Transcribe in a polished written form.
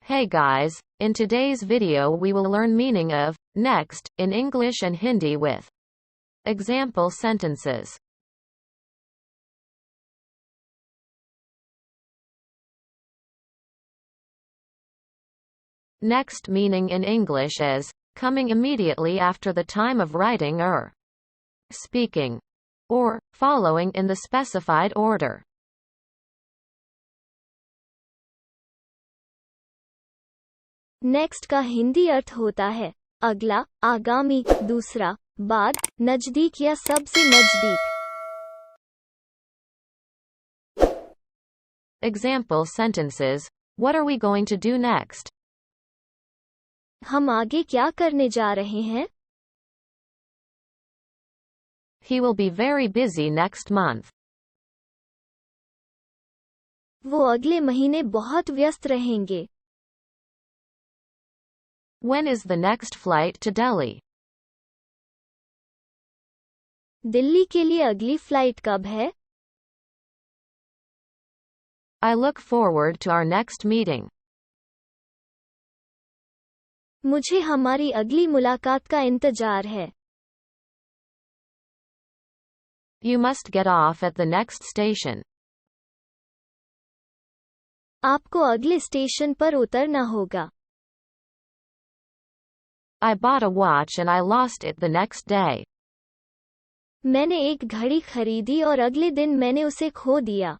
Hey guys, in today's video we will learn meaning of next in English and Hindi with example sentences. Next meaning in English is coming immediately after the time of writing or speaking, or following in the specified order. Next का हिंदी अर्थ होता है अगला, आगामी, दूसरा, बाद, नजदीक या सबसे नजदीक. Example sentences. What are we going to do next? हम आगे क्या करने जा रहे हैं? He will be very busy next month. वो अगले महीने बहुत व्यस्त रहेंगे. When is the next flight to Delhi? Delhi के लिए अगली फ्लाइट कब है? I look forward to our next meeting. मुझे हमारी अगली मुलाकात का इंतजार है. You must get off at the next station. आपको अगले स्टेशन पर उतरना होगा. I bought a watch and I lost it the next day. मैंने एक घड़ी खरीदी और अगले दिन मैंने उसे खो दिया.